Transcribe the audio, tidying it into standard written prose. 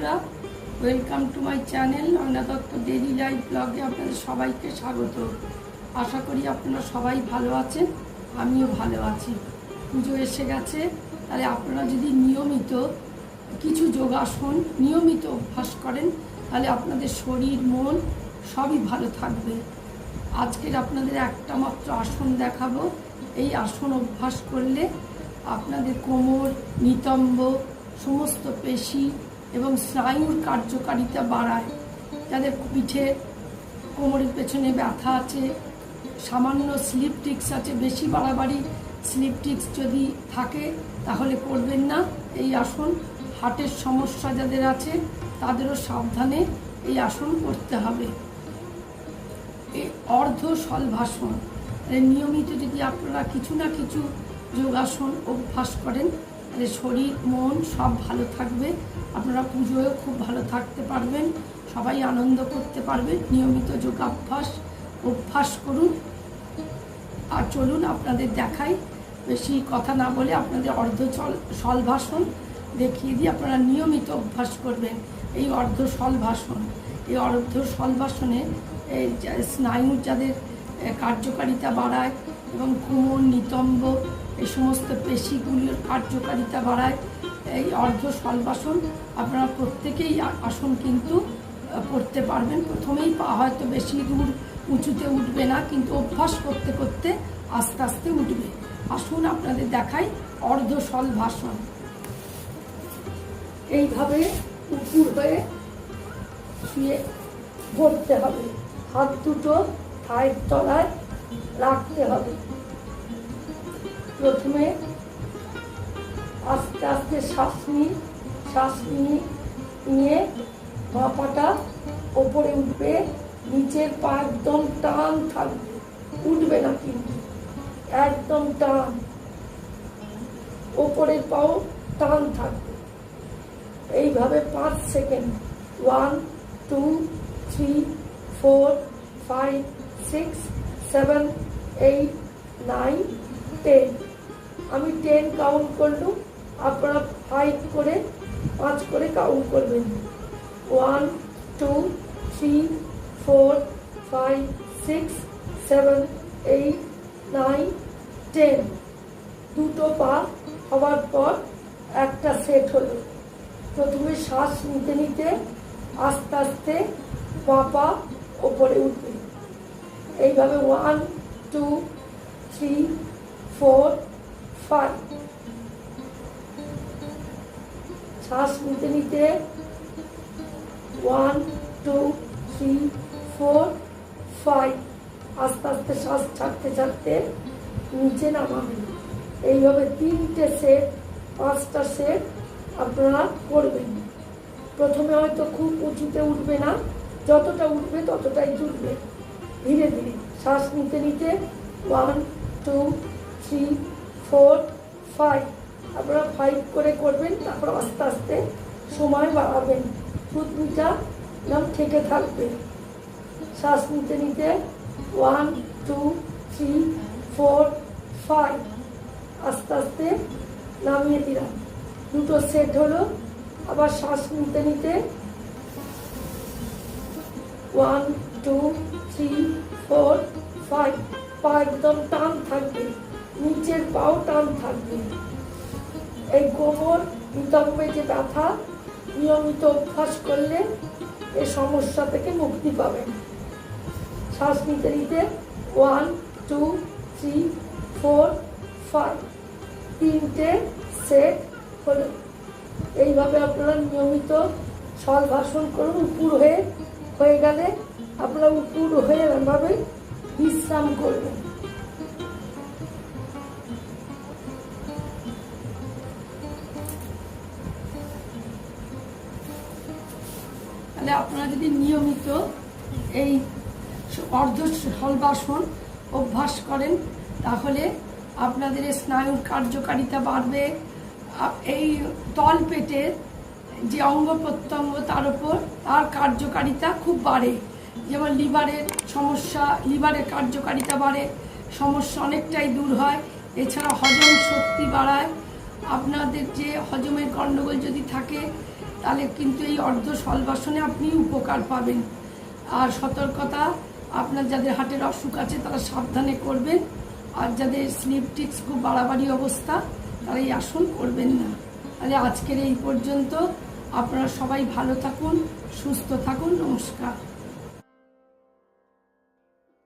বন্ধুরা, welcome to my channel Naina Dutta daily life ব্লগে আপনাদের সবাইকে স্বাগত। আশা করি আপনারা সবাই ভালো আছেন, আমিও ভালো আছি। পুজো এসে গেছে, তাহলে আপনারা যদি নিয়মিত কিছু যোগাসন নিয়মিত অভ্যাস করেন তাহলে আপনাদের শরীর মন সবই ভালো থাকবে। আজকের আপনাদের একটা মাত্র আসন দেখাবো। এই আসন অভ্যাস করলে আপনাদের কোমর, নিতম্ব, সমস্ত পেশি এবং স্নায়ুর কার্যকারিতা বাড়ায়। যাদের পিঠে কোমরের পেছনে ব্যথা আছে, সামান্য স্লিপ ডিস্ক আছে, বেশি বাড়াবাড়ি স্লিপ ডিস্ক যদি থাকে তাহলে করবেন না এই আসন। হার্টের সমস্যা যাদের আছে তাদেরও সাবধানে এই আসন করতে হবে। এই অর্ধ শলভাসন নিয়মিত যদি আপনারা কিছু না কিছু যোগাসন অভ্যাস করেন তাহলে শরীর মন সব ভালো থাকবে। আপনারা পুজোয়ও খুব ভালো থাকতে পারবেন, সবাই আনন্দ করতে পারবেন। নিয়মিত অভ্যাস করুন। আর চলুন আপনাদের দেখাই, বেশি কথা না বলে আপনাদের শলভাসন দেখিয়ে দিয়ে আপনারা নিয়মিত অভ্যাস করবেন। এই শলভাসন, এই শলভাসনে স্নায়ুর যাদের কার্যকারিতা বাড়ায় এবং কোমর, নিতম্ব, এই সমস্ত পেশিগুলির কার্যকারিতা বাড়ায়। এই শলভাসন আপনারা প্রত্যেকেই আসন কিন্তু করতে পারবেন। প্রথমেই পা হয়তো বেশি দূর উঁচুতে উঠবে না, কিন্তু অভ্যাস করতে করতে আস্তে আস্তে উঠবে। আসুন আপনাদের দেখাই শলভাসন। এইভাবে উপুর হয়ে শুয়ে পড়তে হবে, হাত দুটো থায়ের তলায় রাখতে হবে। প্রথমে আস্তে আস্তে শ্বাস নিয়ে মাথাটা ওপরে উঠবে, নিচের পা একদম টান থাকবে, উঠবে না কিন্তু, একদম টান। ওপরের পাও টান থাকবে। এইভাবে 5 সেকেন্ড, 1 2 3 4 5 6 7 8 9 10। আমি 10 কাউন্ট করলুম, আপনারা 5 করে কাউন্ট করবেন। 1 2 3 4 5 6 7 8 9 10। দুটো পা হওয়ার পর একটা সেট হলো। প্রথমে শ্বাস নিতে নিতে আস্তে আস্তে পা ওপরে উঠবে। এইভাবে 1 2 3 4 5। শ্বাস নিতে নিতে 1 2 3 4 5। আস্তে আস্তে শ্বাস ছাড়তে ছাড়তে নিচে নামাবেন। এইভাবে 3টে সেট, 5টা সেট আপনারা করবেন। প্রথমে হয়তো খুব উঁচুতে উঠবে না, যতটা উঠবে ততটাই তুলবে। ধীরে ধীরে শ্বাস নিতে নিতে 1 2 3 4 5। আপনারা 5 করে করবেন, তারপর আস্তে আস্তে সময় বাড়াবেন। থুতনিটা নাম থেকে থাকবে। শ্বাস নিতে নিতে 1 2 3 4 5। আস্তে আস্তে নামিয়ে দিলাম। দুটো সেট হলো। আবার শ্বাস নিতে নিতে 1 2 3 4 5। পা একদম টান থাকবে, নিচের পাও টান থাকবে। এই কোমর, নিতম্বে যে ব্যথা, নিয়মিত অভ্যাস করলে এই সমস্যা থেকে মুক্তি পাবেন। শ্বাস নিতে নিতে 1 2 3 4 5। 3টে সেট হলো। এইভাবে আপনারা নিয়মিত শলভাসন করুন। উপুর হয়ে গেলে আপনারা উপুর হয়ে এভাবে বিশ্রাম করবেন। তাহলে আপনারা যদি নিয়মিত এই শলভাসন অভ্যাস করেন তাহলে আপনাদের স্নায়ুর কার্যকারিতা বাড়বে। এই তল পেটের যে অঙ্গ প্রত্যঙ্গ তার কার্যকারিতা খুব বাড়ে। যেমন লিভারের কার্যকারিতা বাড়ে, সমস্যা অনেকটাই দূর হয়। এছাড়া হজম শক্তি বাড়ায়, আপনাদের যে হজমের গণ্ডগোল যদি থাকে তাহলে কিন্তু এই অর্ধ সলবাসনে আপনি উপকার পাবেন। আর সতর্কতা, আপনার যাদের হার্টের অসুখ আছে তারা সাবধানে করবেন, আর যাদের স্লিপ টিক্স খুব বাড়াবাড়ি অবস্থা তারা এই আসন করবেন না। তাহলে আজকের এই পর্যন্ত, আপনারা সবাই ভালো থাকুন, সুস্থ থাকুন, নমস্কার।